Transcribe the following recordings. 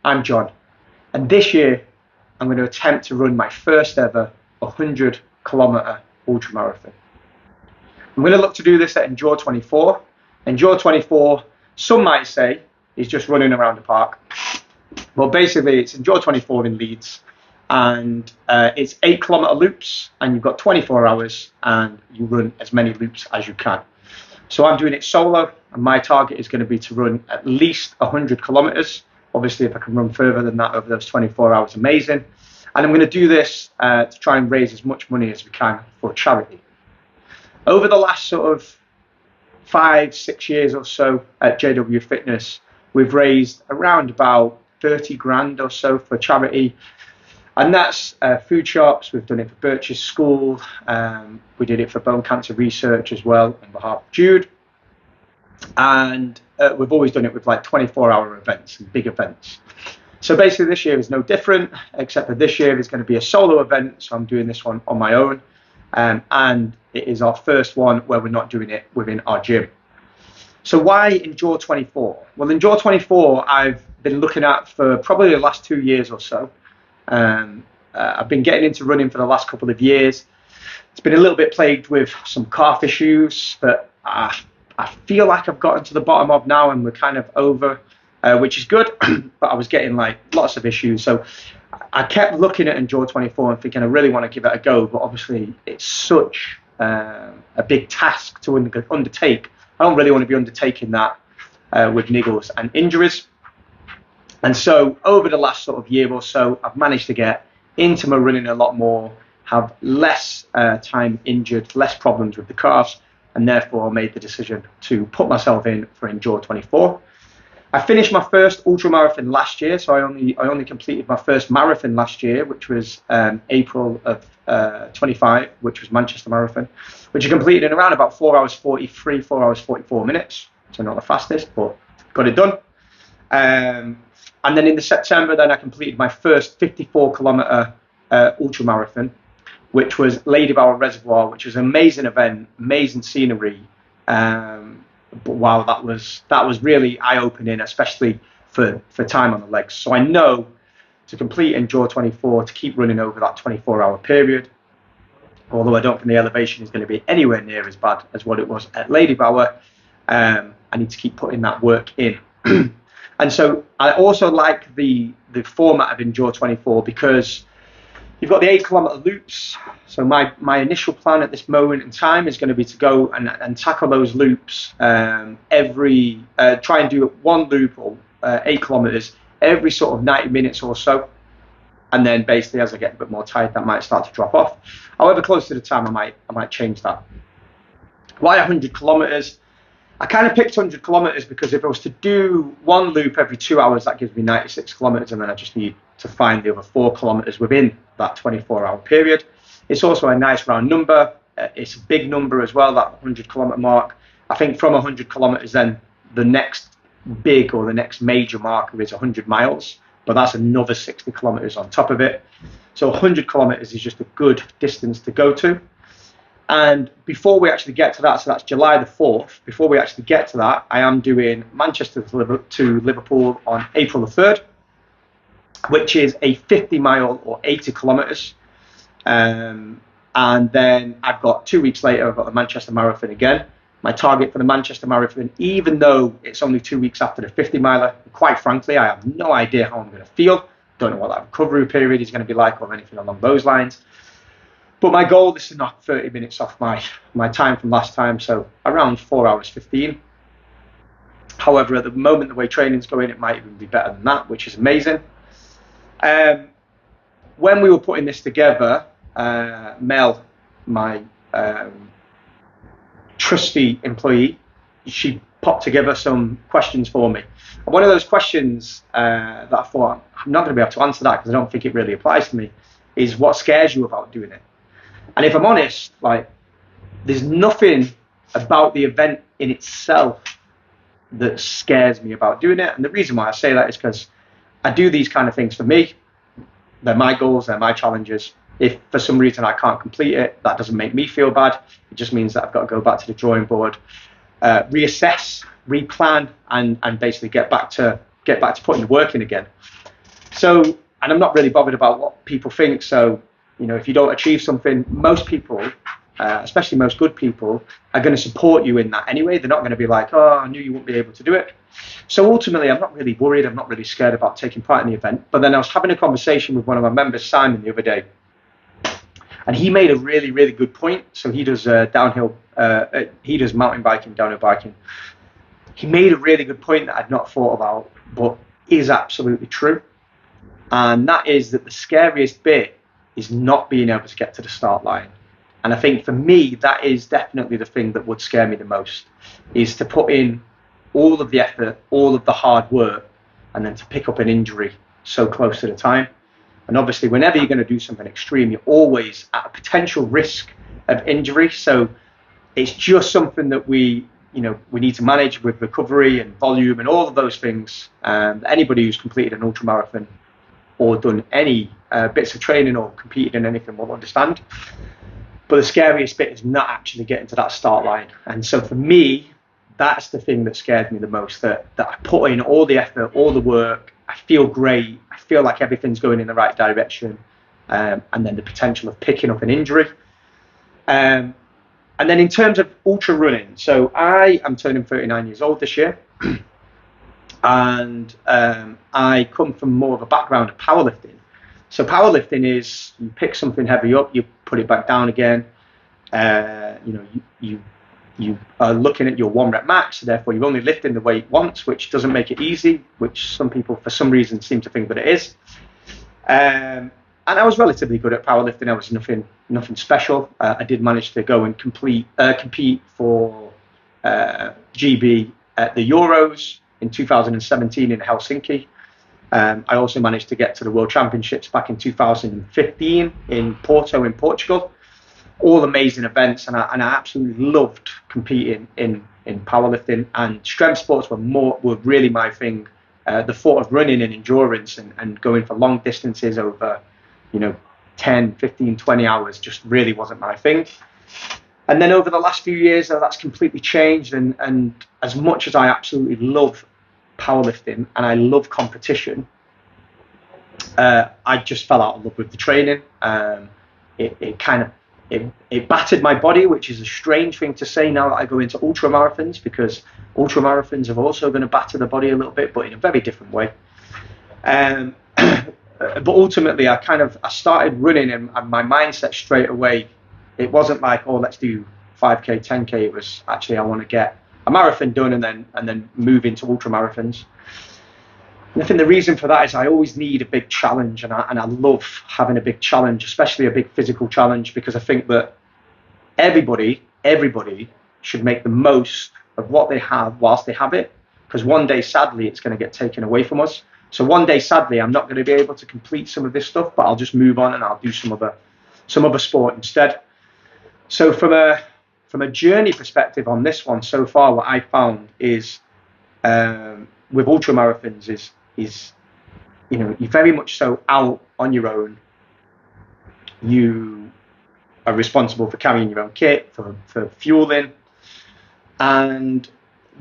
I'm John, and this year I'm going to attempt to run my first ever 100-kilometer ultramarathon. I'm going to look to do this at Endure 24. Endure 24, some might say, is just running around the park. Well, basically, it's Endure 24 in Leeds, and it's 8-kilometer loops, and you've got 24 hours, and you run as many loops as you can. So I'm doing it solo, and my target is going to be to run at least 100 kilometers. Obviously, if I can run further than that over those 24 hours, amazing. And I'm going to do this to try and raise as much money as we can for charity. Over the last sort of 5-6 years or so at JW Fitness, we've raised around about 30 grand or so for charity. And that's food shops. We've done it for Birch's School. We did it for bone cancer research as well on behalf of Jude. And we've always done it with like 24-hour events and big events. So basically this year is no different, except for this year is going to be a solo event. So I'm doing this one on my own. And it is our first one where we're not doing it within our gym. So why Endure 24? Well, Endure 24 I've been looking at for probably the last 2 years or so. I've been getting into running for the last couple of years. It's been a little bit plagued with some calf issues that I feel like I've gotten to the bottom of now, and we're kind of over, which is good. But I was getting like lots of issues, so I kept looking at Endure 24 and thinking I really want to give it a go. But obviously, it's such a big task to undertake. I don't really want to be undertaking that with niggles and injuries. And so over the last sort of year or so, I've managed to get into my running a lot more, have less time injured, less problems with the calves, and therefore made the decision to put myself in for Endure 24. I finished my first ultramarathon last year, so I only completed my first marathon last year, which was April of 25, which was Manchester Marathon, which I completed in around about 4 hours 43, 4 hours 44 minutes. So not the fastest, but got it done. And then in the September, then I completed my first 54-kilometer ultramarathon, which was Ladybower Reservoir, which was an amazing event, amazing scenery. But wow, that was really eye-opening, especially for time on the legs. So I know to complete Endure 24, to keep running over that 24-hour period, although I don't think the elevation is going to be anywhere near as bad as what it was at Ladybower, I need to keep putting that work in. And so I also like the format of Endure 24 because you've got the 8-kilometer loops. So my initial plan at this moment in time is going to be to go and tackle those loops try and do one loop or 8 kilometers every sort of 90 minutes or so. And then basically as I get a bit more tired, that might start to drop off. However, close to the time, I might change that. Why 100 kilometers? I kind of picked 100 kilometers because if I was to do one loop every 2 hours, that gives me 96 kilometers, and then I just need to find the other 4 kilometers within that 24-hour period. It's also a nice round number. It's a big number as well, that 100-kilometer mark. I think from 100 kilometers, then the next big or the next major marker is 100 miles, but that's another 60 kilometers on top of it. So 100 kilometers is just a good distance to go to. And before we actually get to that, so that's July the 4th, before we actually get to that, I am doing Manchester to Liverpool on April the 3rd, which is a 50-mile or 80 kilometres. And then I've got 2 weeks later, I've got the Manchester Marathon again. My target for the Manchester Marathon, even though it's only 2 weeks after the 50-miler, quite frankly, I have no idea how I'm going to feel. Don't know what that recovery period is going to be like or anything along those lines. But my goal is to knock 30 minutes off my time from last time, so around 4 hours 15. However, at the moment, the way training's going, it might even be better than that, which is amazing. When we were putting this together, Mel, my trusty employee, she popped together some questions for me. And one of those questions that I thought, I'm not going to be able to answer that because I don't think it really applies to me, is what scares you about doing it? And if I'm honest, like, there's nothing about the event in itself that scares me about doing it. And the reason why I say that is because I do these kind of things for me. They're my goals, they're my challenges. If for some reason I can't complete it, that doesn't make me feel bad. It just means that I've got to go back to the drawing board, reassess, replan, and basically get back to putting the work in again. So, and I'm not really bothered about what people think. So, you know, if you don't achieve something, most people, especially most good people, are going to support you in that anyway. They're not going to be like, oh, I knew you wouldn't be able to do it. So ultimately, I'm not really worried. I'm not really scared about taking part in the event. But then I was having a conversation with one of my members, Simon, the other day, and he made a really, really good point. So he does downhill, he does mountain biking, downhill biking. He made a really good point that I'd not thought about, but is absolutely true. And that is that the scariest bit is not being able to get to the start line. And I think for me, that is definitely the thing that would scare me the most, is to put in all of the effort, all of the hard work, and then to pick up an injury so close to the time. And obviously, whenever you're going to do something extreme, you're always at a potential risk of injury. So it's just something that we need to manage with recovery and volume and all of those things. Anybody who's completed an ultramarathon or done any bits of training or competed in anything will understand. But the scariest bit is not actually getting to that start line. And so for me, that's the thing that scared me the most, that I put in all the effort, all the work, I feel great, I feel like everything's going in the right direction, and then the potential of picking up an injury. And then in terms of ultra running, so I am turning 39 years old this year, and I come from more of a background of powerlifting. So powerlifting is you pick something heavy up, you put it back down again. You are looking at your 1 rep max, so therefore you're only lifting the weight once, which doesn't make it easy, which some people for some reason seem to think that it is. And I was relatively good at powerlifting. I was nothing special. I did manage to go and compete for GB at the Euros in 2017 in Helsinki. I also managed to get to the World Championships back in 2015 in Porto in Portugal. All amazing events, and I absolutely loved competing in powerlifting, and strength sports were really my thing. The thought of running and endurance and going for long distances over 10, 15, 20 hours just really wasn't my thing. And then over the last few years, that's completely changed, and as much as I absolutely love powerlifting and I love competition, I just fell out of love with the training. It battered my body, which is a strange thing to say now that I go into ultra marathons, because ultra marathons are also going to batter the body a little bit, but in a very different way. But ultimately, I started running, and my mindset straight away, it wasn't like, oh, let's do 5K, 10K. It was actually, I want to get a marathon done and then move into ultra marathons. And I think the reason for that is I always need a big challenge, and I love having a big challenge, especially a big physical challenge, because I think that everybody should make the most of what they have whilst they have it, because one day, sadly, it's going to get taken away from us. So one day, sadly, I'm not going to be able to complete some of this stuff, but I'll just move on and I'll do some other sport instead. So from a journey perspective on this one so far, what I found is with ultra marathons is you're very much so out on your own. You are responsible for carrying your own kit, for fueling, and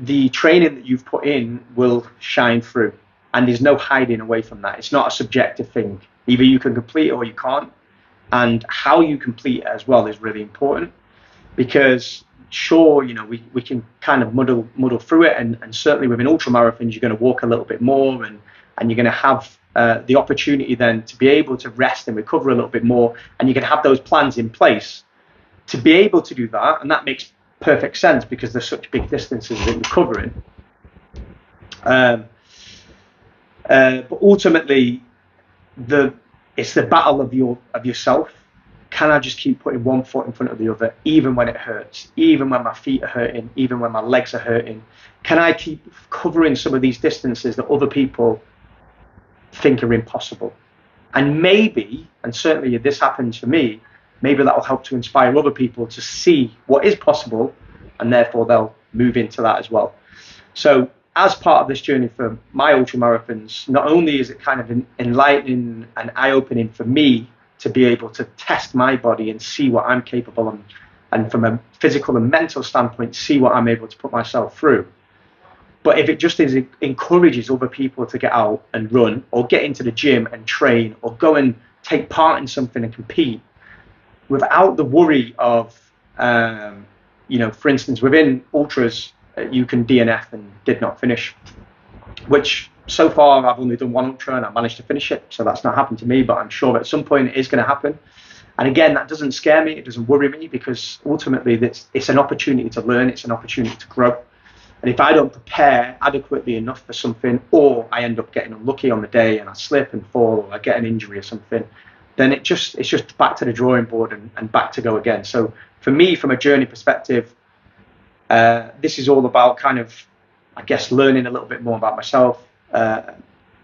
the training that you've put in will shine through, and there's no hiding away from that. It's not a subjective thing. Either you can complete it or you can't, and how you complete it as well is really important, because sure, we can kind of muddle through it, and certainly within ultra marathons, you're going to walk a little bit more, and you're going to have the opportunity then to be able to rest and recover a little bit more, and you can have those plans in place to be able to do that, and that makes perfect sense because there's such big distances that you're covering. But ultimately, it's the battle of yourself. Can I just keep putting one foot in front of the other, even when it hurts, even when my feet are hurting, even when my legs are hurting? Can I keep covering some of these distances that other people think are impossible? And maybe, and certainly this happens for me, maybe that will help to inspire other people to see what is possible, and therefore they'll move into that as well. So as part of this journey for my ultra marathons, not only is it kind of enlightening and eye-opening for me to be able to test my body and see what I'm capable of, and from a physical and mental standpoint, see what I'm able to put myself through. But if it just encourages other people to get out and run, or get into the gym and train, or go and take part in something and compete, without the worry of, for instance, within ultras, you can DNF and did not finish, which so far I've only done one ultra and I managed to finish it. So that's not happened to me, but I'm sure at some point it is going to happen. And again, that doesn't scare me. It doesn't worry me, because ultimately it's an opportunity to learn. It's an opportunity to grow. And if I don't prepare adequately enough for something, or I end up getting unlucky on the day and I slip and fall, or I get an injury or something, then it's just back to the drawing board and back to go again. So for me, from a journey perspective, this is all about kind of, I guess, learning a little bit more about myself,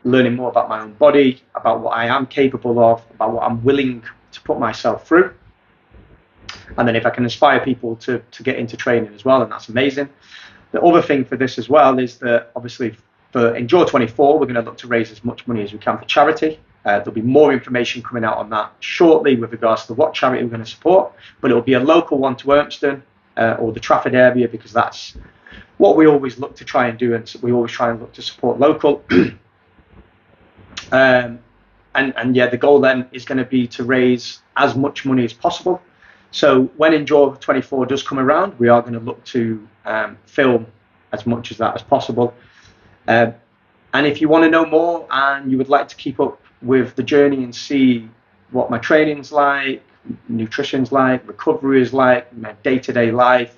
learning more about my own body, about what I am capable of, about what I'm willing to put myself through. And then if I can inspire people to get into training as well, then that's amazing. The other thing for this as well is that obviously for Endure 24, we're going to look to raise as much money as we can for charity. There'll be more information coming out on that shortly with regards to what charity we're going to support, but it'll be a local one to Urmston or the Trafford area, because that's what we always look to try and do, and we always try and look to support local. And yeah, the goal then is going to be to raise as much money as possible. So when Endure 24 does come around, we are going to look to film as much as that as possible. And if you want to know more and you would like to keep up with the journey and see what my training's like, nutrition's like, recovery is like, my day-to-day life,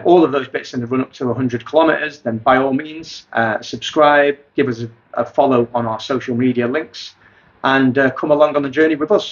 all of those bits in the run up to 100 kilometers, then by all means, subscribe, give us a follow on our social media links, and come along on the journey with us.